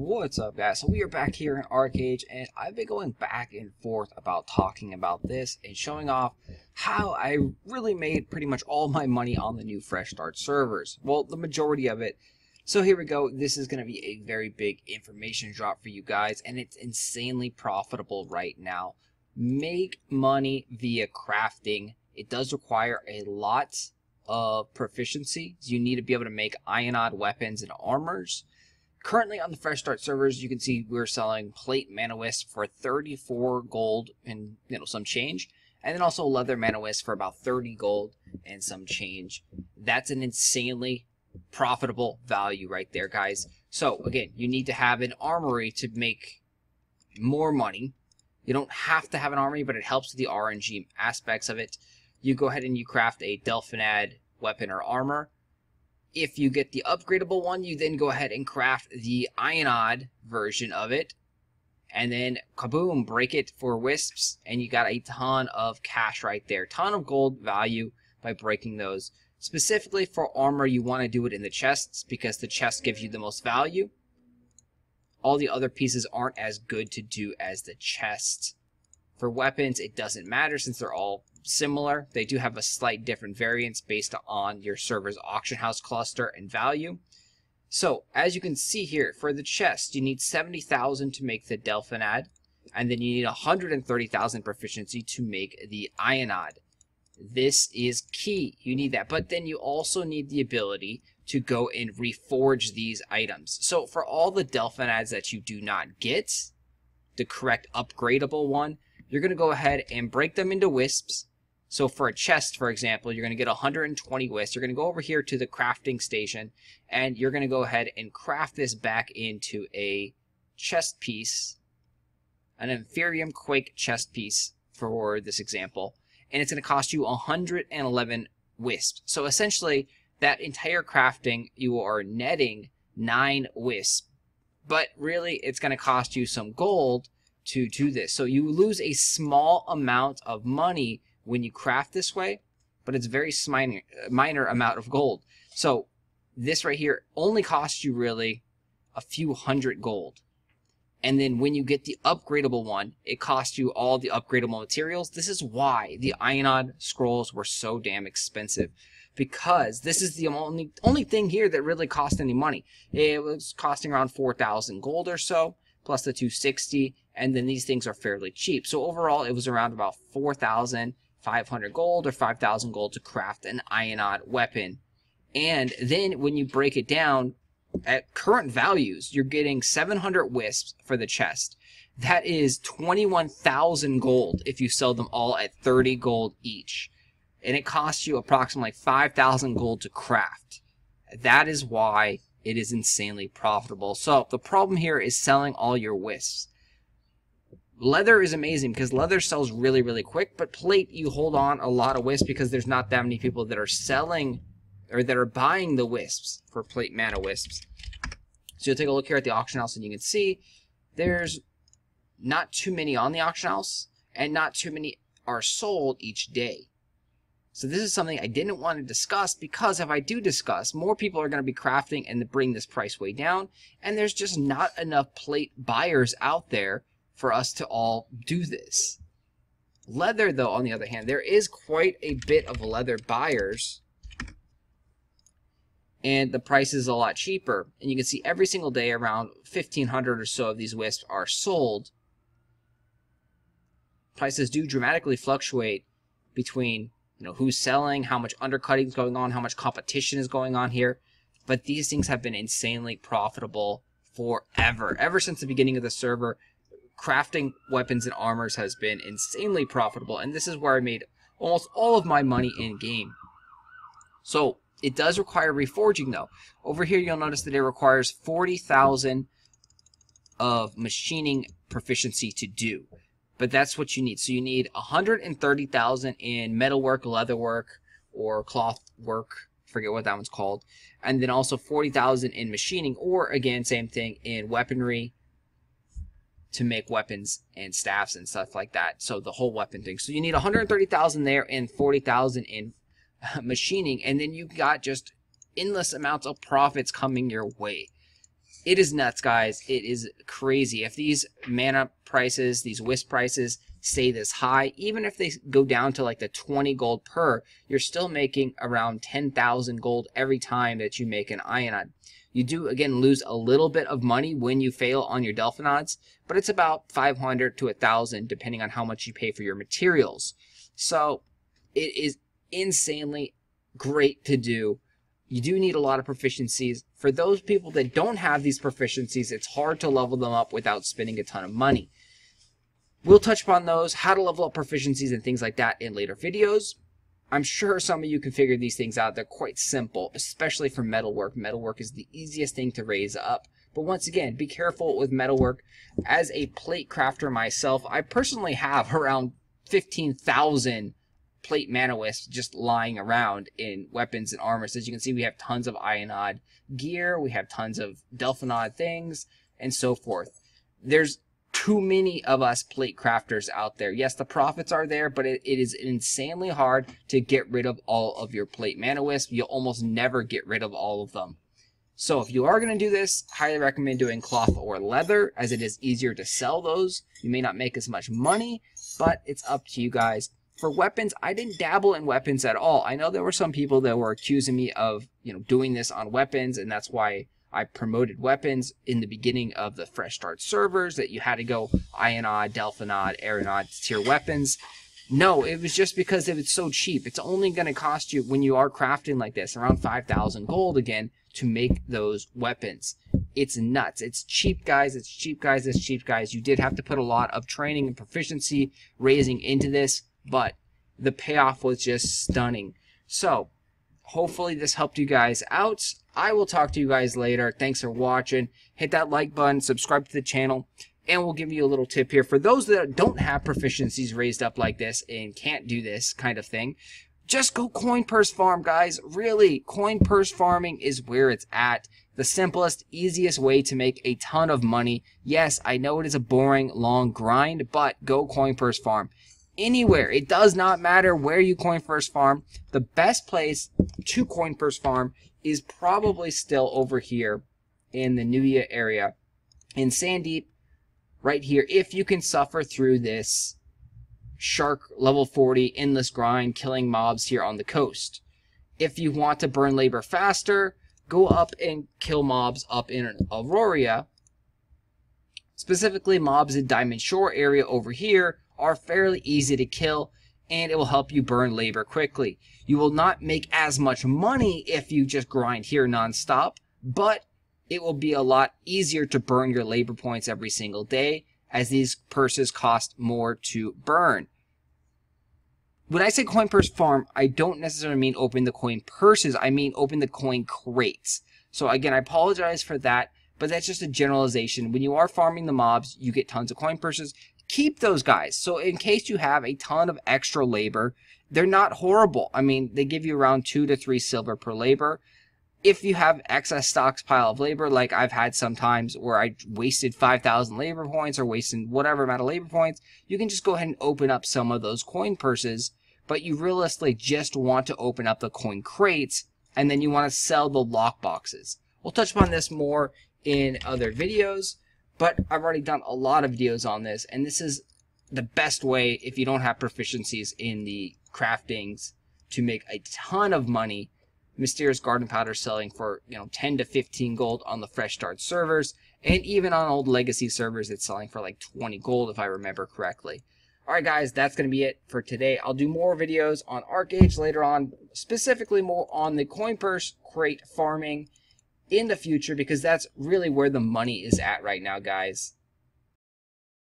What's up, guys? So we are back here in Archeage, and I've been going back and forth about talking about this and showing off how I really made pretty much all my money on the new Fresh Start servers. Well, the majority of it. So here we go. This is going to be a very big information drop for you guys, and it's insanely profitable right now. Make money via crafting. It does require a lot of proficiency. You need to be able to make ionized weapons and armors. Currently on the Fresh Start servers, you can see we're selling plate mana wisp for 34 gold and some change, and then also leather mana wisp for about 30 gold and some change. That's an insanely profitable value right there, guys. So again, you need to have an armory to make more money. You don't have to have an armory, but it helps with the RNG aspects of it. You go ahead and you craft a Delphinad weapon or armor. If you get the upgradable one, you then go ahead and craft the ionized version of it. And then, kaboom, break it for wisps. And you got a ton of cash right there. Ton of gold value by breaking those. Specifically for armor, you want to do it in the chests because the chests give you the most value. All the other pieces aren't as good to do as the chest. For weapons, it doesn't matter since they're all similar. They do have a slight different variance based on your server's auction house cluster and value. So as you can see here, for the chest, you need 70,000 to make the Delphinad, and then you need 130,000 proficiency to make the ionized. This is key. You need that, but then you also need the ability to go and reforge these items. So for all the Delphinads that you do not get, the correct upgradable one, you're going to go ahead and break them into wisps. So for a chest, for example, you're going to get 120 wisps. You're going to go over here to the crafting station, and you're going to go ahead and craft this back into a chest piece, an Inferium Quake chest piece for this example, and it's going to cost you 111 wisps. So essentially, that entire crafting, you are netting 9 wisps, but really it's going to cost you some gold to do this. So you lose a small amount of money when you craft this way, but it's very minor amount of gold. So this right here only costs you really a few hundred gold. And then when you get the upgradable one, it costs you all the upgradable materials. This is why the ionized scrolls were so damn expensive, because this is the only thing here that really cost any money. It was costing around 4,000 gold or so, plus the 260, and then these things are fairly cheap. So overall, it was around about 4,500 gold or 5,000 gold to craft an ionized weapon. And then when you break it down, at current values, you're getting 700 wisps for the chest. That is 21,000 gold if you sell them all at 30 gold each. And it costs you approximately 5,000 gold to craft. That is why it is insanely profitable. So the problem here is selling all your wisps. Leather is amazing because leather sells really, really quick, but plate, you hold on a lot of wisps because there's not that many people that are selling or that are buying the wisps for plate mana wisps. So you'll take a look here at the auction house and you can see there's not too many on the auction house and not too many are sold each day. So this is something I didn't want to discuss because if I do discuss, more people are going to be crafting and bring this price way down, and there's just not enough plate buyers out there for us to all do this. Leather, though, on the other hand, there is quite a bit of leather buyers, and the price is a lot cheaper. And you can see every single day around 1,500 or so of these wisps are sold. Prices do dramatically fluctuate between who's selling, how much undercutting is going on, how much competition is going on here. But these things have been insanely profitable forever. Ever since the beginning of the server, crafting weapons and armors has been insanely profitable, and this is where I made almost all of my money in game. So it does require reforging, though. Over here you'll notice that it requires 40,000 of machining proficiency to do, but that's what you need. So you need 130,000 in metalwork, leatherwork, or cloth work, forget what that one's called, and then also 40,000 in machining, or again, same thing, in weaponry, to make weapons and staffs and stuff like that. So the whole weapon thing. So you need 130,000 there and 40,000 in machining, and then you got just endless amounts of profits coming your way. It is nuts, guys. It is crazy. If these mana prices, these wisp prices stay this high, even if they go down to like the 20 gold per, you're still making around 10,000 gold every time that you make an Ionod. You do, again, lose a little bit of money when you fail on your Delphinods, but it's about 500 to 1,000 depending on how much you pay for your materials. So it is insanely great to do. You do need a lot of proficiencies. For those people that don't have these proficiencies, it's hard to level them up without spending a ton of money. We'll touch upon those, how to level up proficiencies and things like that in later videos. I'm sure some of you can figure these things out. They're quite simple, especially for metalwork. Metalwork is the easiest thing to raise up. But once again, be careful with metalwork. As a plate crafter myself, I personally have around 15,000 plate mana wisps just lying around in weapons and armor. So as you can see, we have tons of Ionod gear, we have tons of Delphinod things, and so forth. There's too many of us plate crafters out there. Yes, the profits are there, but it is insanely hard to get rid of all of your plate mana wisps. You'll almost never get rid of all of them. So if you are going to do this, highly recommend doing cloth or leather, as it is easier to sell those. You may not make as much money, but it's up to you guys. For weapons, I didn't dabble in weapons at all. I know there were some people that were accusing me of, doing this on weapons, and that's why I promoted weapons in the beginning of the Fresh Start servers, that you had to go Ionod, Delphinod, Aeronod tier weapons. No, it was just because it was so cheap. It's only going to cost you, when you are crafting like this, around 5,000 gold again to make those weapons. It's nuts. It's cheap, guys. It's cheap, guys. It's cheap, guys. You did have to put a lot of training and proficiency raising into this, but the payoff was just stunning. So hopefully this helped you guys out. I will talk to you guys later. Thanks for watching. Hit that like button, subscribe to the channel, and we'll give you a little tip here. For those that don't have proficiencies raised up like this and can't do this kind of thing, just go coin purse farm, guys. Really, coin purse farming is where it's at. The simplest, easiest way to make a ton of money. Yes, I know it is a boring, long grind, but go coin purse farm. Anywhere. It does not matter where you coin purse farm. The best place to coin purse farm is probably still over here in the Nuya area in Sandeep, right here, if you can suffer through this shark level 40 endless grind killing mobs here on the coast. If you want to burn labor faster, go up and kill mobs up in Aurora. Specifically, mobs in Diamond Shore area over here are fairly easy to kill, and it will help you burn labor quickly. You will not make as much money if you just grind here non-stop, but it will be a lot easier to burn your labor points every single day, as these purses cost more to burn. When I say coin purse farm, I don't necessarily mean open the coin purses, I mean open the coin crates. So again, I apologize for that, but that's just a generalization. When you are farming the mobs, you get tons of coin purses. Keep those guys. So in case you have a ton of extra labor, they're not horrible. I mean, they give you around 2 to 3 silver per labor. If you have excess stockpile of labor, like I've had sometimes where I wasted 5,000 labor points or wasted whatever amount of labor points, you can just go ahead and open up some of those coin purses, but you realistically just want to open up the coin crates, and then you want to sell the lock boxes. We'll touch upon this more in other videos, but I've already done a lot of videos on this, and this is the best way if you don't have proficiencies in the craftings to make a ton of money. Mysterious Garden Powder selling for 10 to 15 gold on the Fresh Start servers, and even on old Legacy servers it's selling for like 20 gold if I remember correctly. Alright guys, that's going to be it for today. I'll do more videos on Archeage later on, specifically more on the coin purse crate farming in the future, because that's really where the money is at right now, guys.